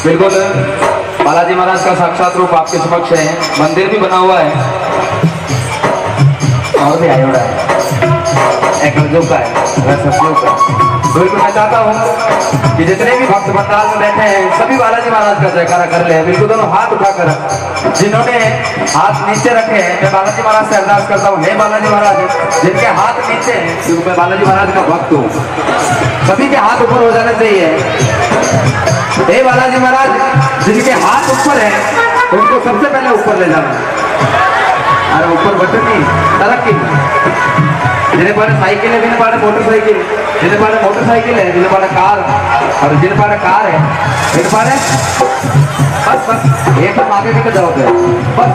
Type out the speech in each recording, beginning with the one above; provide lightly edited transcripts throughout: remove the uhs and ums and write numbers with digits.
बिल्कुल बालाजी महाराज का साक्षात रूप आपके समक्ष है। मंदिर भी बना हुआ है और भी आयोड़ा है, एक का है, का। बिल्कुल मैं चाहता हूँ कि जितने भी भक्त पंडाल में बैठे हैं सभी बालाजी महाराज का जयकारा कर ले। बिल्कुल दोनों हाथ उठाकर, जिन्होंने हाथ नीचे रखे हैं मैं बालाजी महाराज से अरदास करता हूँ, हे बालाजी महाराज जिनके हाथ नीचे हैं क्योंकि मैं बालाजी महाराज का भक्त हूँ, सभी के हाथ ऊपर हो जाने चाहिए। हे बालाजी महाराज जिनके हाथ ऊपर है उनको सबसे पहले ऊपर ले जाना। अरे ऊपर बटन नहीं, तरक्की जिन्हें पाने साइकिल है, जिन्हें पाने मोटरसाइकिल, जिन्हें पाने मोटरसाइकिल है, जिन्हें पाने कार और जिन्हें पाने कार है, जिन्हें पाने बस बस एकदम आगे निकल जाओगे बस।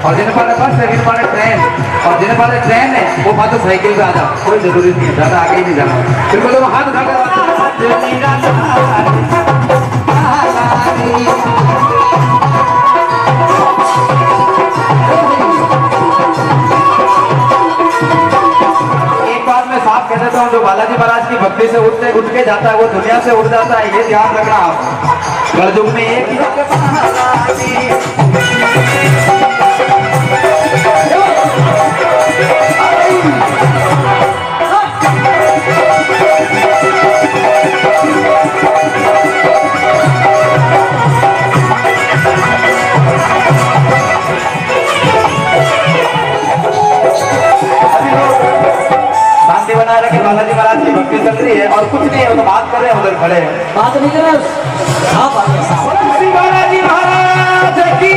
और जिन्हें पाने बस है, जिन्हें पाने ट्रेन और जिन्हें पाने ट्रेन है वो बात तो साइकिल पे आ जाओ, कोई जरूरी नहीं है, ज्यादा आगे ही नहीं जाना। बिल्कुल दोनों हाथ उठाकर कह देता हूँ जो बालाजी महाराज की भक्ति से उठ के जाता है वो दुनिया से उड़ जाता है, ये ध्यान रखना आप। कलयुग में एक बना रखे बालाजी महाराज की भक्ति चल रही है और कुछ नहीं है, वो तो बात कर रहे हैं, उधर खड़े हैं, बात नहीं कर रहे। बालाजी महाराज की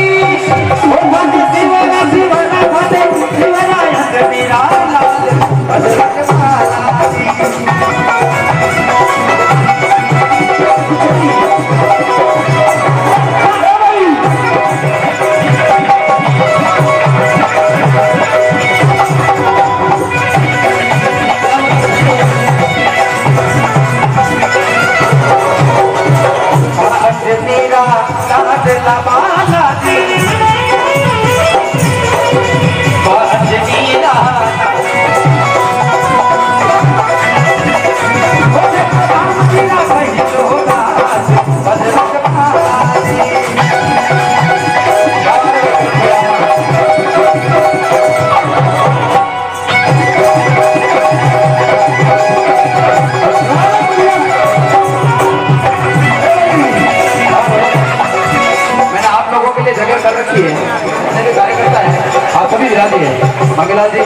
मंगला जी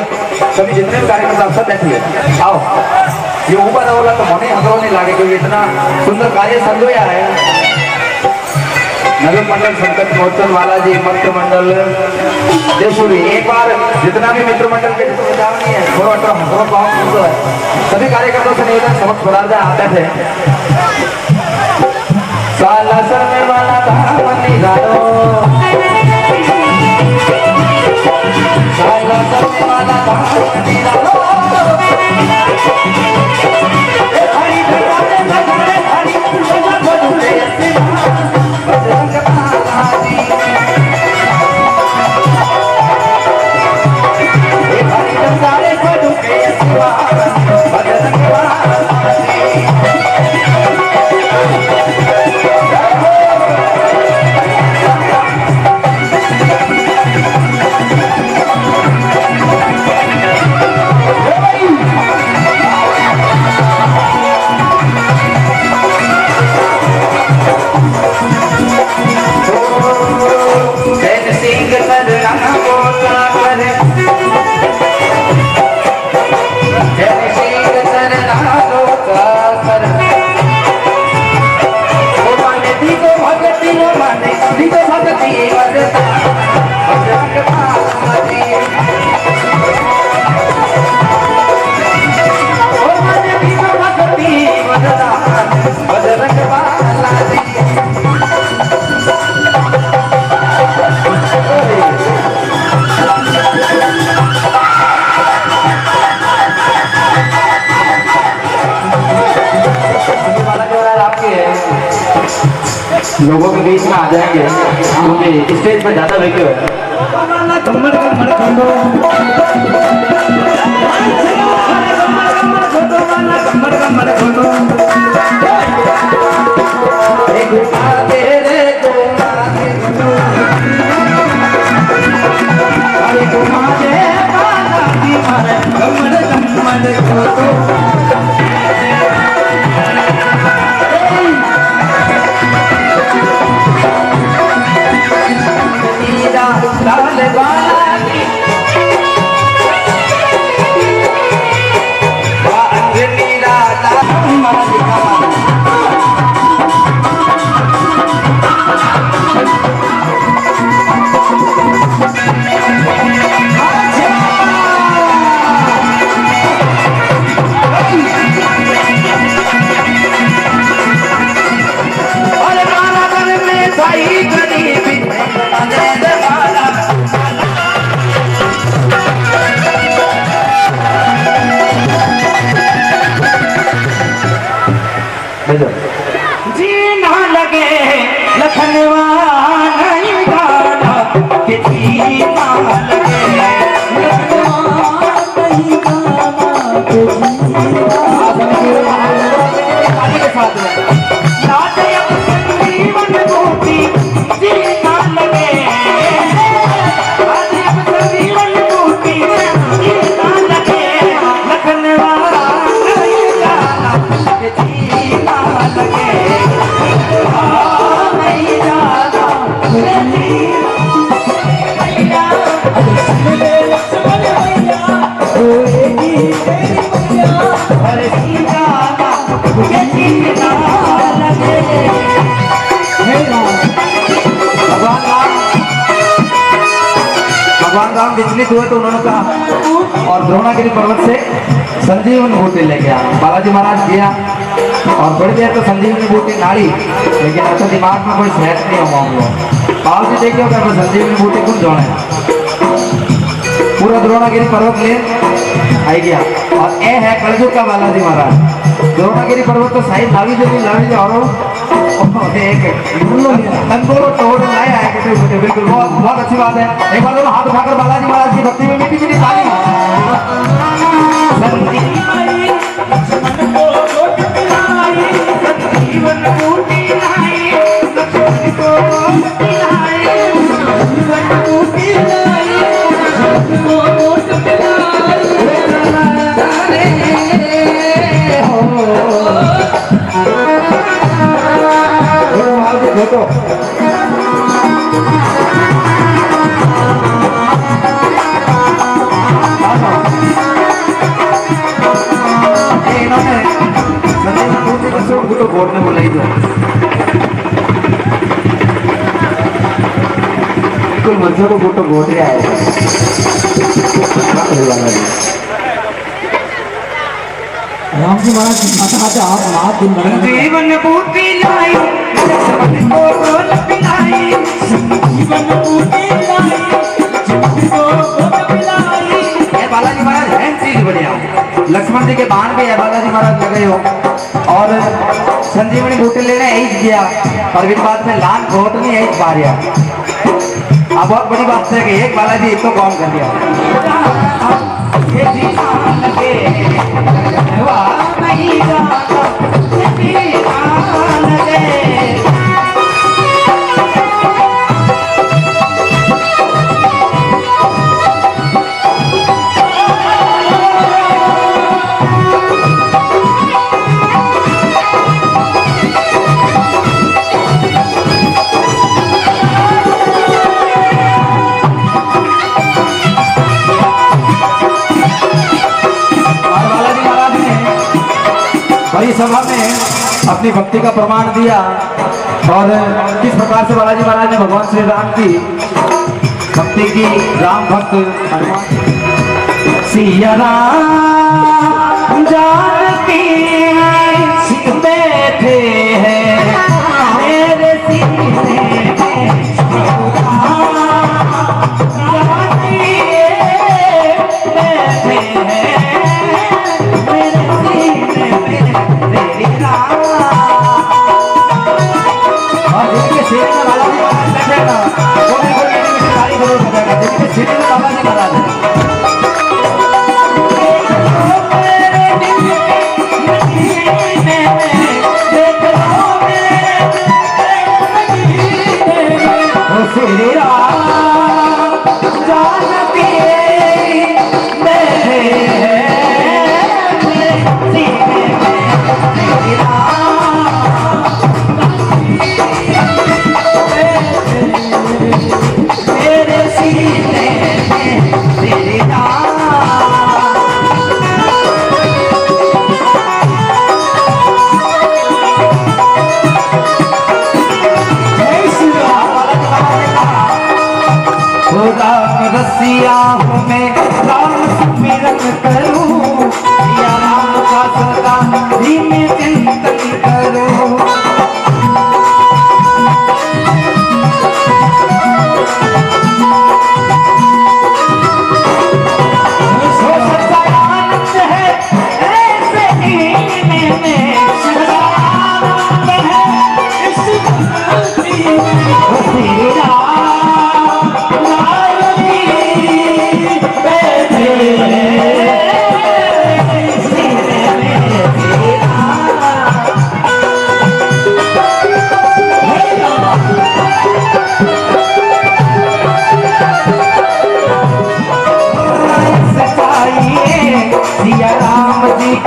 सभी जितने भी कार्यकर्ता सब बैठिए, आओ ये ऊपर वाला तो मोने हजरों नहीं लागे क्योंकि इतना सुंदर कार्य संजोया है। नगर मंडल संकट मोचन वाला जी मित्र मंडल देशूरी, एक बार जितना भी मित्र मंडल के नहीं है थोड़ा बहुत सुंदर है, सभी कार्यकर्ताओं से निवेदन समझ बना जाए आते थे। साला सर में वाला धामनी जानो, साला सर में वाला धामनी जानो, हरी धराते धराते हरी सजा बोलते बजरंग बालाजी, हरी धराते बोलते बजरंग बालाजी। लोगों के बीच में आ जाएंगे क्योंकि स्टेज पर ज्यादा वैक्यू है। कमर कमर कमर जी ना लगे लखनवा नहीं गाना कि जी ना लगे लखनवा नहीं गाना कि के साथ में लाटे जीवन बूटी जी ना लगे जीवन बूटी जी ना लगे लखनवा नहीं गाना कि जी ना लगे नहीं जाना भगवान राम विचलित हुए तो उन्होंने कहा और द्रोणागिरी पर्वत से संजीवनी बूटी लेके आया। बालाजी महाराज किया और थोड़ी देर तो संजीवनी बूटी नाड़ी, लेकिन अच्छा दिमाग में कोई सेहत नहीं हो मामलो बाबू जी देखियो क्या संजीवनी बूटी कौन जोड़े पूरा द्रोणागिरी पर्वत ले आई गया। और ये है कलयुग का बालाजी महाराज। द्रोणागिरी पर्वत तो सही लावी जो लावी और एक तंदूर तोड़ लाया है बिल्कुल बहुत बहुत अच्छी बात है। एक बार दोनों हाथ उठाकर बालाजी महाराज की भक्ति में मीठी मीठी ताली। बोलने को नहीं दो बिल्कुल मंचों को फोटो बोल रहा है। राम जी महाराज आते आप हाथ दिन जीवन बूटी लाई जीवन बूटी बालाजी महाराज है चीज बढ़िया। लक्ष्मण जी के बाण पे बालाजी महाराज लगे हो और संजीवनी बूटी लेने ऐज गया और बिन बात में लान घोट नहीं ऐज पा रहा। अब बहुत बड़ी बात है कि एक बालाजी एक तो कौन कर दिया बड़ी सभा में अपनी भक्ति का प्रमाण दिया और किस प्रकार से बालाजी महाराज ने भगवान श्री राम की भक्ति की। राम भक्त सिया राम जानकी बैठे हैं मेरे सीने में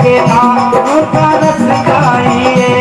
के आंखों का रस गाइए।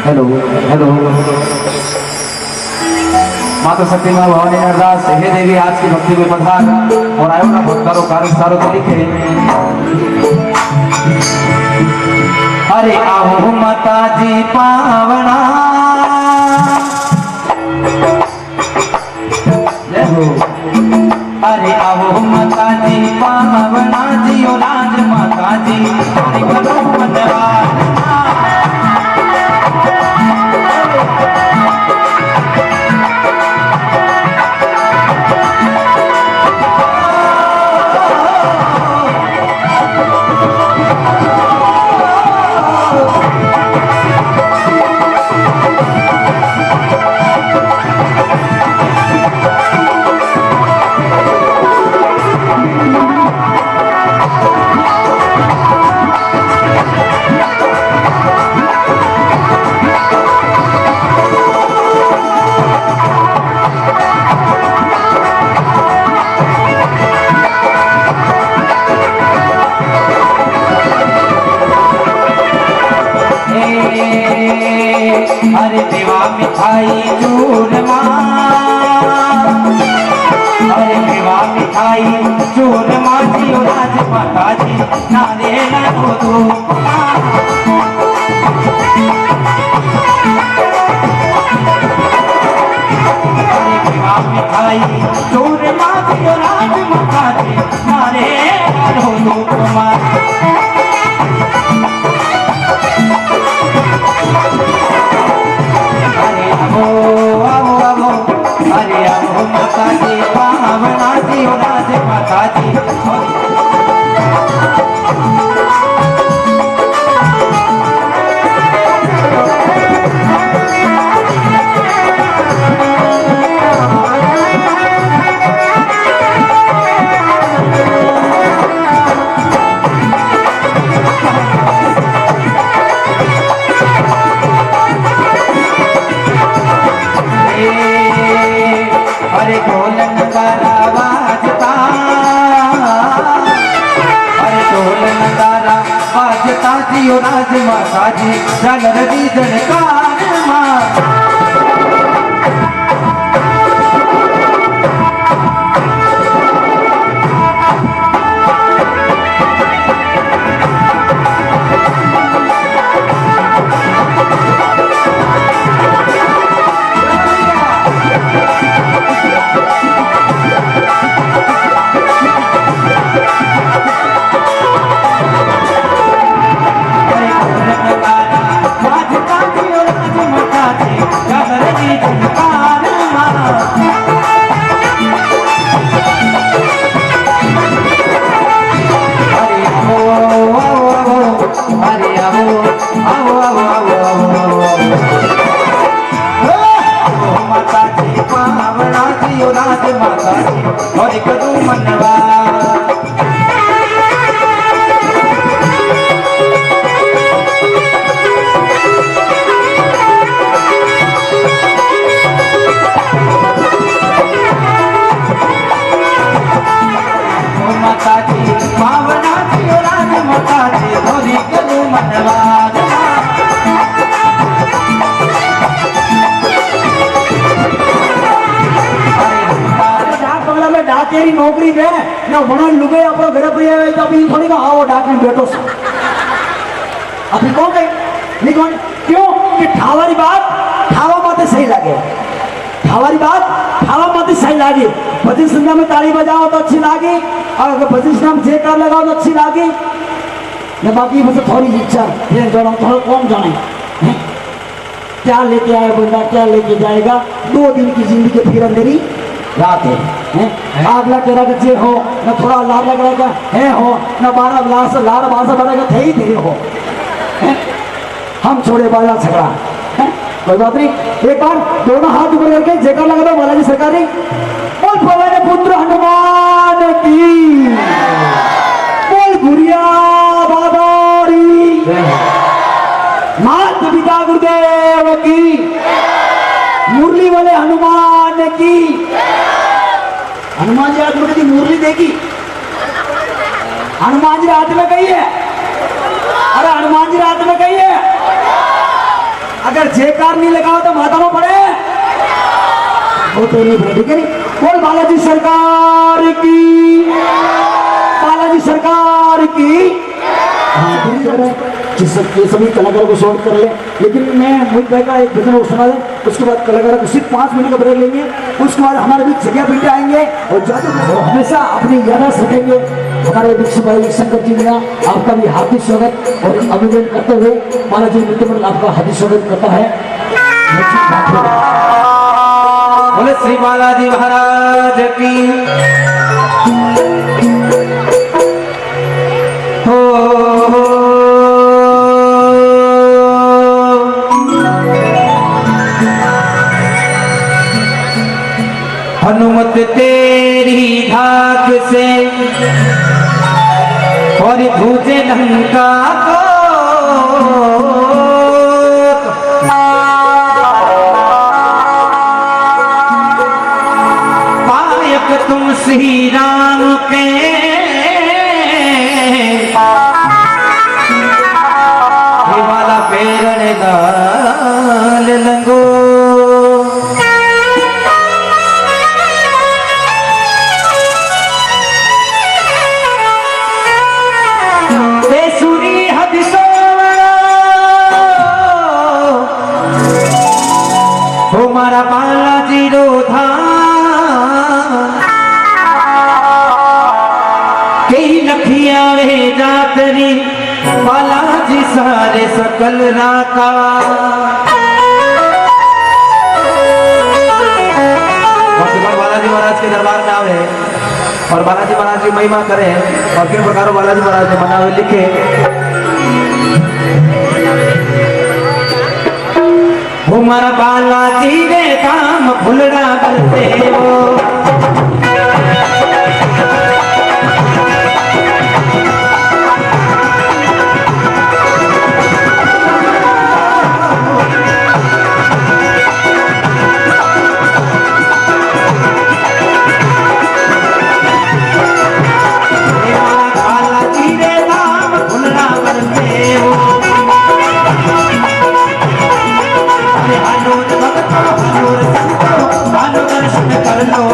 हेलो हेलो माता सती माँ भवानी अरदास हे देवी आज की भक्ति में पधार और आयो ना बहुत करो कार्य सारो तो लिखे। अरे आओ माता जी पावना अरे आओ माता जी पावना जी ओ राज माता जी अरे करो मनवार अरे देवा मिठाई चूरमा अरे देवा मिठाई चूरमा जी ओ राज माता जी नारे ना दो अरे देवा मिठाई चूरमा जी ओ राज माता जी नारे ना दो कुमार अरे आओ माता जी पावना जी ओ राज माता जी अरे ढोलन का वाजता अरे ढोलन तारा वाजता जी ओ राज माता जी झालर दी जनकार माँ माता जी धोरी करू मनवाद डाक बंगला में डाकेरी नौकरी दे ना वणा लुगे आपरो घर पे आवे तो अभी थोड़ी का आओ डाक में बैठो से अभी कौन गए नहीं कौन क्यों कि ठावारी बात ठावा माते सही लगे ठावारी बात ठावा माते सही लगे भजन संध्या में ताली बजाओ तो अच्छी लगी और अगर भजन संध्या में जयकार लगाओ तो अच्छी लगी ना बाकी मुझे थोड़ी इच्छा ये जोड़ा थोड़ा कौन जाने हैं? क्या लेके आया बंदा क्या लेके जाएगा 2 दिन की जिंदगी फिर अंधेरी रात है आग लग के जे हो न थोड़ा लाभ लग रहा है हो न 12 ग्लास लाड़ बासा बढ़ेगा थे ही थे हो हैं? हम छोड़े बाजा झगड़ा हैं? कोई बात नहीं एक बार दोनों हाथ ऊपर करके जयकार लगा दो बालाजी सरकार ने बोल पवन पुत्र हनुमान की बोल गुड़िया बाबारी मात पिता गुरुदेव की मुरली वाले हनुमान की हनुमान जी हाथ की मुरली देखी हनुमान जी हाथ में गई है अरे हनुमान जी हाथ में गई है अगर जयकार नहीं लगाओ तो माता में पड़े वो तो नहीं पड़े ठीक है नहीं बोल बालाजी सरकार की बालाजी सरकार की ये सभी कलाकारों को शॉर्ट कर ले लेकिन मैं मोहित भाई का एक भजन सुना दे उसके बाद कलाकारों को सिर्फ 5 मिनट का ब्रेक लेंगे उसके बाद हमारे बीच जगह बेटे आएंगे और जादू हमेशा अपनी याददाश्त रखेंगे हमारे विश्व भाई शंकर जी मिया आपका भी हार्दिक स्वागत और अभिनंदन करते हुए बालाजी नृत्य मंडल आपका हार्दिक स्वागत करता है बोले श्री बालाजी महाराज की हनुमत तेरी धाक से और भूजे लंका को पायक तुम श्री राम के हिमाला पेरण दाल लंगो हमारा बालाजी रोधा कई लखिया रे जातरी बालाजी सारे सकल राका बालाजी महाराज के दरबार में आवे और बालाजी महाराज की महिमा करें और किन प्रकारों बालाजी महाराज ने बनावे लिखे हमारा बालाजी रे काम भुलड़ा करते हो बालाजी रे काम भुलड़ा करते हो दर्शन कर लो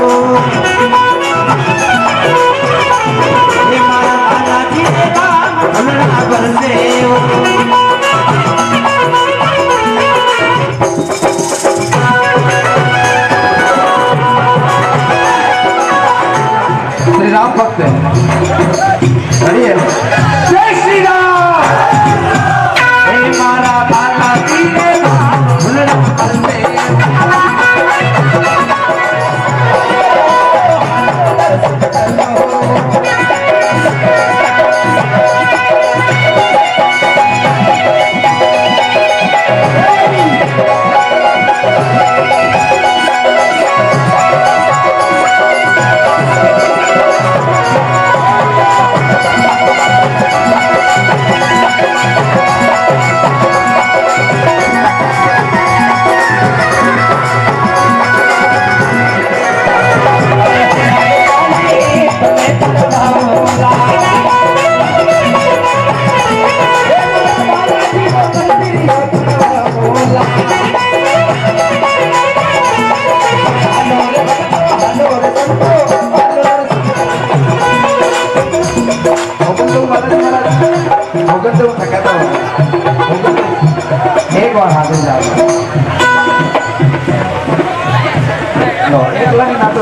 हमारा बालाजी रे काम भुलड़ा करते हो श्री राम भक्त जय श्री राम हमारा बालाजी रे काम भुलड़ा करते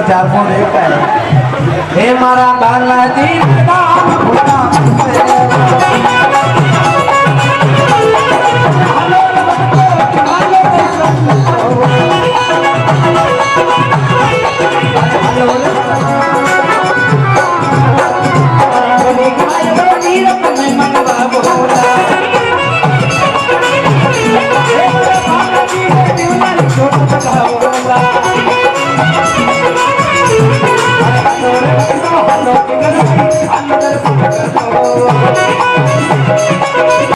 चार फोन एक है हे मारा बालाजी